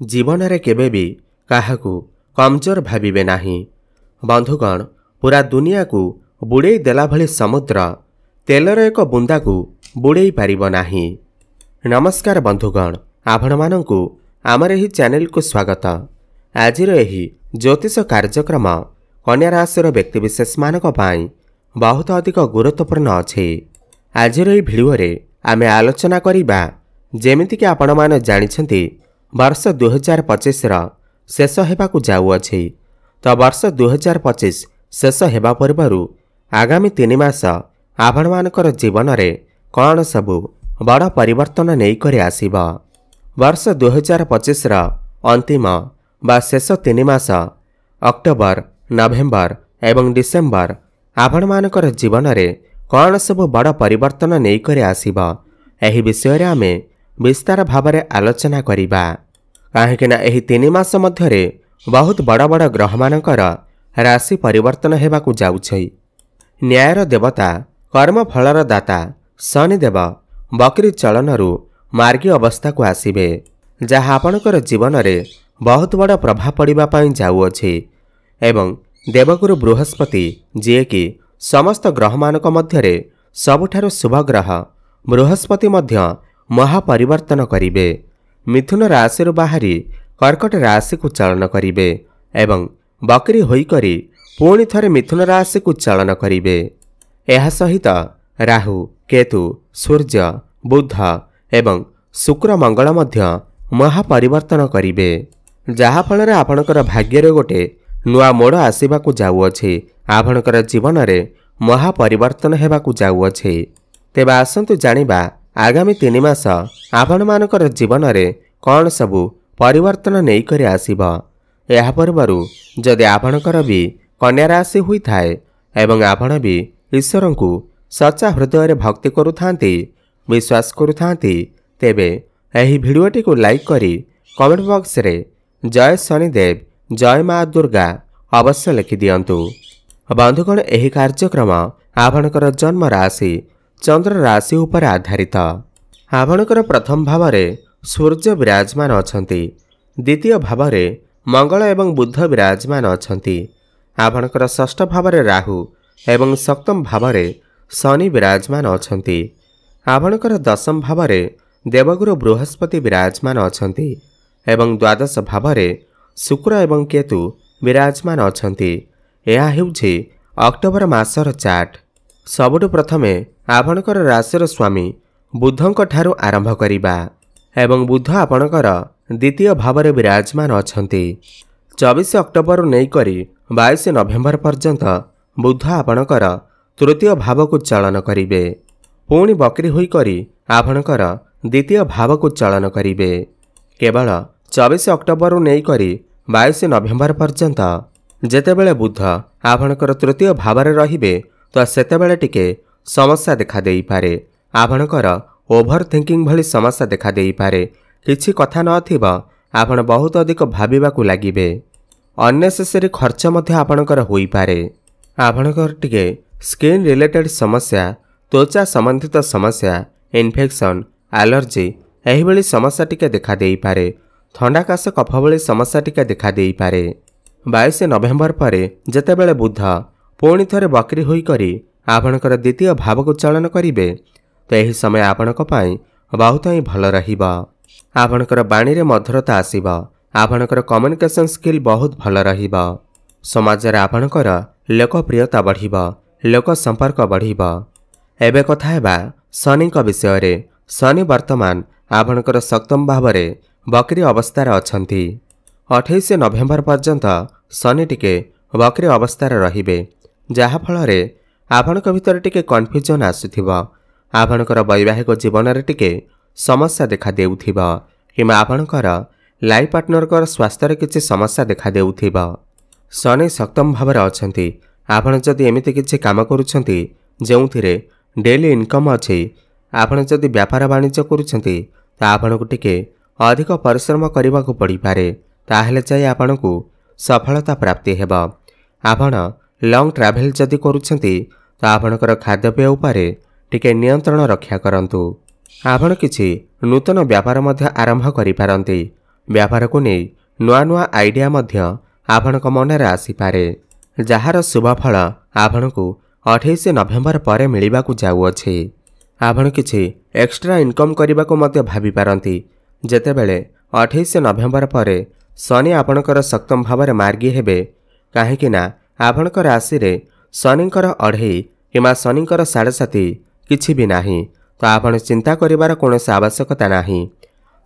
जीवन रे केबे भी काहाकू कमजोर भाविबे नाही। बंधुगण, पूरा दुनिया को बुड़े देला भली समुद्र तेलर एक बुंदा को बुड़े पारिबो नाही। नमस्कार बंधुगण, आपण मानंकु आमर एही चैनल को स्वागत। आजिर एही ज्योतिष कार्यक्रम कन्या राशि व्यक्तिविशेष मानक पाई बहुत अधिक गुरुत्वपूर्ण अछि। आजिर एही भिडियो रे आमे आलोचना करिबा जेमिति कि आपण माने जानिछंती वर्ष 2025 शेष हेबाकू जाउअछि। तो वर्ष 2025 शेष हेबा पूर्वरु आगामी 3 मास आपण मानकर जीवन रे कौन सबु बड़ परिवर्तन नहीं करे आसीबा। वर्ष 2025 अंतिम बा शेष 3 मास अक्टोबर, नवेम्बर एवं डिसेम्बर आपण मानकर जीवन रे कौन सबु बड़ परिवर्तन नहीं करे आसीबा। एही विषय रे आमे विस्तार भावरे आलोचना करिबा। काहेकि ना एही 3 मास मध्यरे बहुत बड़ बड़ ग्रह मानकर राशि परिवर्तन हेबाकू जाउछै। न्यायर देवता कर्म फलर दाता शनिदेव बकरी चलनरु मार्गी अवस्था को आसीबे, जहा आपणकर जीवन रे बहुत बड़ प्रभाव पड़िबा पई जाउअछि। एवं देवगुरु बृहस्पति जे कि समस्त ग्रह मानक मध्यरे सबुठारु शुभ ग्रह बृहस्पति मध्य महापरिवर्तन करिबे। मिथुन राशि बाहरी कर्कट राशि को चलन करिबे एवं बकरी होई करी पुणी थरे मिथुन राशि को चलन करिबे। एहा सहित राहु, केतु, सूर्य, बुध एवं शुक्र मंगल मध्य महापरिवर्तन करिबे, जहा फल आपणकर भाग्य गोटे नुआ मोड़ आसवाक जाउअछि। आपणकर जीवन रे महापरिवर्तन हेबाकू जाउअछि। तेबे आसंतु जानिबा आगामी 3 मास आपण मानकर जीवन रे कौन सबु परिवर्तन नहीं करे आसीबा। एहा पूर्वरु जदि आपणकर भी कन्या राशि हुई थाए एवं आपण भी ईश्वर को सच्चा हृदय रे भक्ति करुथांती, विश्वास करुथांती, तेबे एही भिडियोटी को लाइक करी कमेंट बॉक्स रे जय शनिदेव, जय माँ दुर्गा अवश्य लिखि दियंतु। बंधुगण, एही कार्यक्रम आपणकर जन्म राशि चंद्र राशि उपर आधारित। आपणकर प्रथम भाव रे सूर्य विराजमान अछंती, द्वितीय भाव रे मंगल एवं बुध विराजमान अछंती। आपणकर षष्ठ भाव रे राहु एवं सप्तम भाव रे शनि विराजमान अछंती। आपणकर दशम भाव रे देवगुरु बृहस्पति विराजमान अछंती एवं द्वादश भाव रे शुक्र एवं केतु विराजमान अछंती। यह हेउछि अक्टोबर मासर चार्ट। सबुठु प्रथमे आपणकर राशिर स्वामी बुधंक ठारू आरंभ करिबा एवं बुध आपणकर द्वितीय भाव रे विराजमान अछंती। 24 अक्टोबर नहीं करी 22 नवेम्बर पर्यंत बुध आपणकर तृतीय भाव को चलन करिबे। पुणी बकरी होई करी आपणकर द्वितीय भाव को चलन करिबे। केवल 24 अक्टोबर नहीं करी 22 नवेम्बर पर्यंत जेतेबेले बुध आपणकर तृतीय भाव रे रहिबे तो सेतेबेले टिके समस्या देखा देई पारे। आपणकर ओभर थिंकिंग भली समस्या देखा देई पारे। किछि कथा नथिबा आपण बहुत अधिक भाबिबाकू लागिबे। अननेसेसरी खर्च मध्य आपणकर होई पारे। आपणकर टिके स्किन रिलेटेड समस्या, त्वचा संबंधित समस्या, इन्फेक्शन, एलर्जी एही भली समस्या टिके देखा देई पारे। थंडा काश कफ भली समस्या टिके देखा देई पारे। 22 नवेम्बर परे जेतेबेले बुध पुणी थरे बकरी होई करी आपणकर द्वितीय भाव को चलन करिबे तो यही समय आपणक पाई बहुत ही भल रहिबा। आपणकर बाणी रे मधुरता आसीबा। आपणकर कम्युनिकेशन स्किल बहुत भल रहिबा। समाज रे आपणकर लोकप्रियता बढ़िबा, लोक संपर्क बढ़िबा। एबे कथा हेबा शनि विषय रे। शनि वर्तमान आपणकर सप्तम भाव रे बकरी अवस्था रे अछंती। 28 नवेम्बर पर्यंत शनि टिके बकरी अवस्था रे रहिबे, जहा फल रे आपणक भितर टिके कन्फ्यूजन आसुथिबा। आपणकर वैवाहिक जीवन रे टिके समस्या देखा देउथिबा किमा आपणकर लाइफ पार्टनर कर स्वास्थ्य रे किछि समस्या देखा देउथिबा। शनि सप्तम भाव रे अछंती। आपण जदि एमिति किछि काम करूछंती जेउथिरे डेली इनकम अछि, आपण जदि व्यापार वाणिज्य करूछंती ता आपणकु टिके अधिक परिश्रम करबाकू पड़ी पारे। ताहेले चाहि आपणकु सफलता प्राप्ति हेबा। आपण लॉन्ग ट्रैवल जदि करूछंती ता आपणकर खाद्यपेय उपरे टिके नियंत्रण रक्षा करंतु। आपण किछि नूतन व्यापार मध्य आरंभ करि पारंती। व्यापार को नहीं नुआ नुआ आइडिया मध्य आपणक मनरे आसीपारे जार शुभफल आपण को 28 नवेम्बर पर मिलवा जाऊँचे। आपण किछि एक्स्ट्रा इनकम करने को मध्य भाभी पारंती जेतेबेले 28 नवेम्बर पर शनि आपणकर सप्तम भाव मार्गी हेबे कहीं आपणकर राशि रे शनिकर 2.5 किंवा शनिकर 7.5 किछि भी नाही तो आपण चिंता करिवार कोनोसी आवश्यकता नाही।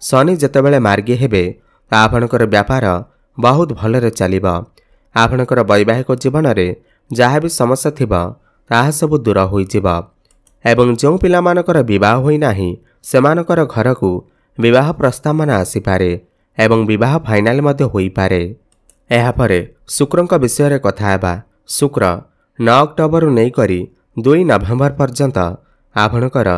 शनि जेतेबेले मार्गी हेबे आपणकर व्यापार बहुत भलरे चलिबा। आपणकर वैवाहिक जीवन में जहाँ भी समस्या थिबा ताहा सब दूर होइजिबा एवं जो पिलामानकर विवाह होई नाही सेमानकर घर को विवाह प्रस्ताव मान आसीपारे एवं विवाह फाइनाल मध्य होई पारे। एहा परे शुक्रंक विषय रे कथा हेबा। शुक्र 9 अक्टोबर नहीं करी 2 नवेम्बर पर्यंत आपणकर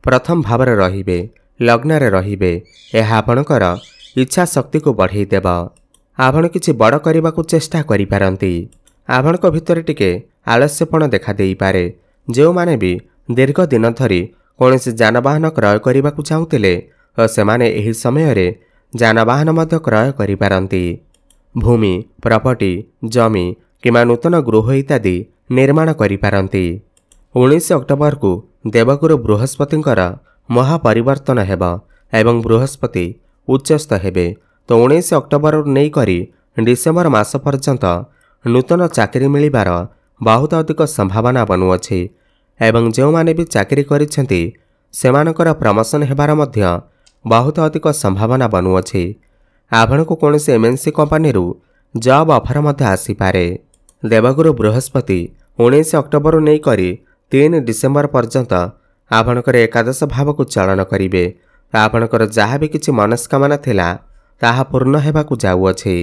प्रथम भाव रहिबे लग्न रे रहिबे। एहा आपणकर इच्छा शक्ति को बढ़ाई देबा। आपण किछि बड़ करबा को चेष्टा करि पारंती। आपणक भितर टिके आलस्यपण देखा देई पारे। जो माने भी दीर्घ दिन धरी कौनसी जानवाहन क्रय करने को चाहूले और सेमाने एही समय रे जानवाहन मध्य क्रय करि पारंती। भूमि प्रॉपर्टी जमी किंवा नूतन गृह इत्यादि निर्माण करि पारंती। 19 अक्टोबर को देवगुरु बृहस्पतिंकर महापरिवर्तन हेबा एवं बृहस्पति उच्चस्थ हेबे तो 19 अक्टोबर नहीं करी डिसेम्बर मास पर्यंत नूतन चाकरी मिलिबार बहुत अधिक संभावना बनुअछि एवं जो माने भी चाकरी करिसेंती सेमानकर प्रमोशन हेबार मध्य बहुत अधिक संभावना बनुअछि। आपण को कौनसी एमएनसी कंपनी रु जॉब ऑफर मध्य आसी पारे। देवगुरु बृहस्पति 19 अक्टोबर नहीं करी 3 डिसेम्बर पर्यंत आपणकर एकादश भाव को चलन करिवे। आपणकर जहाँ भी किछि मनस्कामना थिला ताहा पूर्ण हेबाकु जाउअछि।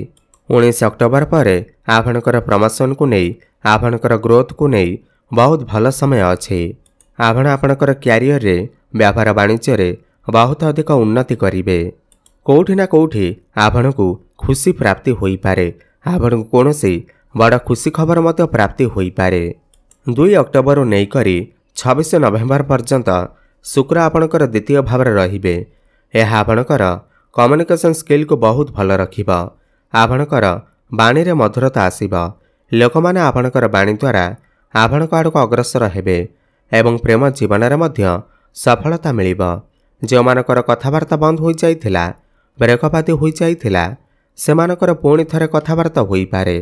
19 अक्टोबर पर आपणकर प्रमोशन को नहीं आपणकर ग्रोथ को नहीं बहुत भल समय अच्छे। आपण आपणकर क्यारियर रे व्यापार वाणिज्य रे बहुत अधिक उन्नति करिवे। कोठी ना कोठी आपण को खुशी प्राप्ति होई पारे। आपण को कोनोसी बड़ खुशी खबर मध्य प्राप्ति होई पारे। 2 अक्टोबर नहीं करी 26 नवेम्बर पर्यंत शुक्र आपणकर द्वितीय भाव रहिबे। एहा आपणकर कम्युनिकेशन स्किल को बहुत भल रखिबा। आपणकर बाणी रे मधुरता आसीबा। लोक माने आपणकर बाणी द्वारा आपणक आड़क अग्रसर हेबे एवं प्रेम जीवन रे मध्य सफलता मिलिबा। जो मानकर कथावार्ता बंद हो जाइथिला ब्रेकअप हो जाइथिला सेमानकर पुणी थरे कथावार्ता होई पारे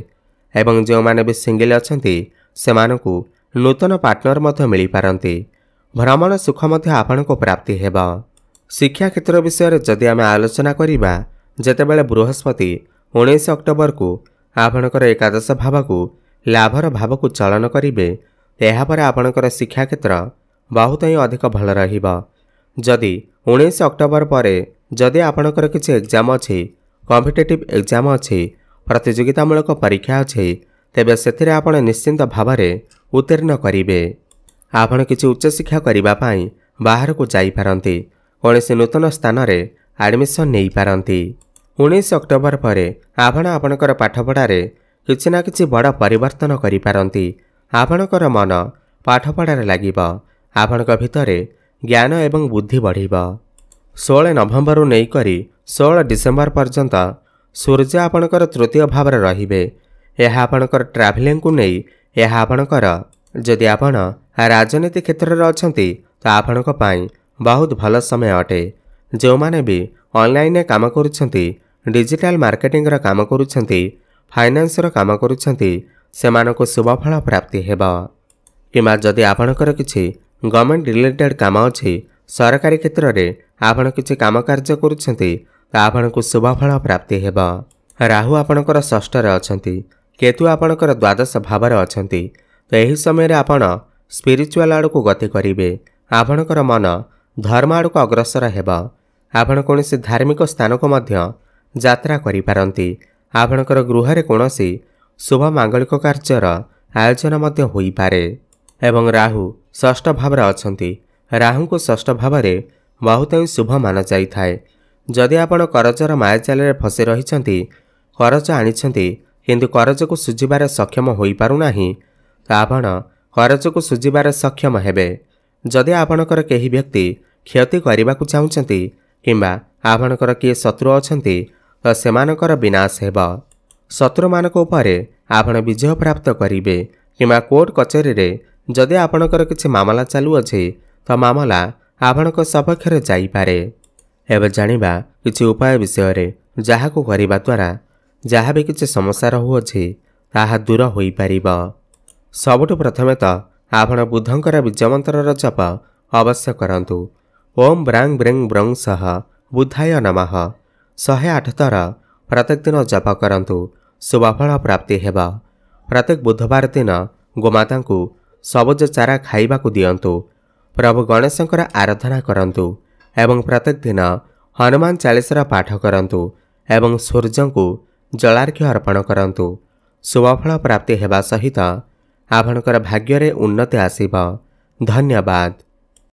एवं जो माने भी सिंगल अछंती सेमानकु नूतन पार्टनर मध्य मिली पारंती। भ्रमण सुख मध्य आपणको प्राप्ति हेबा। शिक्षा क्षेत्र विषय जदि आम आलोचना करिबा जेतेबेले बृहस्पति 19 अक्टोबर को आपणकर एकादश भाव को लाभर भाव को चलन करिवे यापर आपणकर शिक्षा क्षेत्र बहुत ही अधिक भल रहिबा। जदि 19 अक्टोबर पर जदि आपणकर किछि एग्जाम अछि कॉम्पिटिटिव एग्जाम अछि प्रतियोगितामूलक परीक्षा अछि तेबे सेथिरे आपण निश्चिंत भावरे उत्तीर्ण करिवे। आपण किछि उच्च शिक्षा करिबा पई बाहर को जाई पारंती। कौनसी नूतन स्थान रे एडमिशन नहीं पारंती। 19 अक्टोबर पर आपण आपणकर पाठपढ़ारे किछि ना किछि बड़ परिवर्तन करि पारंती। आपणकर मन पाठपढ़ारे लागिबा। आपणक भितरे ज्ञान एवं बुद्धि बढ़िबा। 16 नवेम्बर नहीं करी 16 डिसेम्बर पर्यंत सूर्य आपणकर तृतीय भाव रहिबे। यह आपणकर ट्राभेलिंग को नहीं यह आपणकर जदि आपण राजनीति क्षेत्र में अछंती तो आपणक पई बहुत भल समय अटे। जो माने भी ऑनलाइन काम करुछंती डिजिटल मार्केटिंग रा काम करुछंती फाइनेंस रा काम करुछंती सेमानको शुभफल प्राप्ति हेबा। किमा जदि आपणकर किछि गवर्नमेंट रिलेटेड काम अछि सरकारी क्षेत्र रे आपण किछि काम कार्य करुछंती तो आपणको शुभफल प्राप्ति हेबा। राहु आपणकर षष्ठ रे अछंती केतु आपणकर द्वादश भाव रे अछंती तो एही समय रे आपण स्पिरिचुअल आड़ को गति करिवे। आपणकर मन धर्म आड़ को अग्रसर हेबा। आपण कोनोसी धार्मिक स्थान को मध्य यात्रा करि पारंती। आपणकर गृह रे कोनोसी शुभ मांगलिक कार्यर आयोजन मध्य होई पारे एवं राहु षष्ठ भाव रे अछंती। राहु को षष्ठ भाव रे बहुत ही शुभ मान जाई थाए। जदि आपण करजर मायाजाल रे फसी रहिछंती करज आनिछंती किंतु करज को सुझिबार सक्षम होई पारु नाही तो आपण करज को सुझिबार सक्षम हेबे। जदि आपणकर केही व्यक्ति क्षति करने को चाहते किंबा आपणकर किए शत्रु अछंती ତ ସେମାନଙ୍କର ବିନାଶ ହେବ। ଶତ୍ରୁମାନଙ୍କ ଉପରେ ଆପଣ ବିଜୟ ପ୍ରାପ୍ତ କରିବେ କିମ୍ବା କୋର୍ଟ କଚେରୀରେ ଯଦି ଆପଣଙ୍କର କିଛି ମାମଲା ଚାଲୁଅଛି ତ ମାମଲା ଆପଣଙ୍କ ସପକ୍ଷରେ ଯାଇପାରେ। ଏବେ ଜାଣିବା କିଛି ଉପାୟ ବିଷୟରେ ଯାହାକୁ କରିବା ଦ୍ୱାରା ଯାହା ବି କିଛି ସମସ୍ୟା ରହୁଅଛି ତାହା ଦୂର ହୋଇପାରିବ। ସବୁଠୁ ପ୍ରଥମେ ତ ଆପଣ ବୁଦ୍ଧଙ୍କର ବୀଜମନ୍ତ୍ରର ଜପ ଅବଶ୍ୟ କରନ୍ତୁ। ଓମ୍ ବ୍ରାଂ ବ୍ରେଂ ବ୍ରଂ ସହ ବୁଦ୍ଧାୟ ନମଃ 108 ଥର ପ୍ରତ୍ୟେକ ଦିନ ଜପ କରନ୍ତୁ। ଶୁଭଫଳ ପ୍ରାପ୍ତି ହେବ। ପ୍ରତ୍ୟେକ ବୁଧବାର ଦିନ ଗୋମାତାଙ୍କୁ ସବୁଜ ଚାରା ଖାଇବାକୁ ଦିଅନ୍ତୁ। ପ୍ରଭୁ ଗଣେଶଙ୍କର ଆରାଧନା କରନ୍ତୁ ଏବଂ ପ୍ରତ୍ୟେକ ଦିନ ହନୁମାନ ଚାଳିଶାର ପାଠ କରନ୍ତୁ ଏବଂ ସୂର୍ଯ୍ୟଙ୍କୁ ଜଳାର୍ଘ୍ୟ ଅର୍ପଣ କରନ୍ତୁ। ଶୁଭଫଳ ପ୍ରାପ୍ତି ହେବା ସହିତ ଆପଣଙ୍କର ଭାଗ୍ୟରେ ଉନ୍ନତି ଆସିବ। ଧନ୍ୟବାଦ।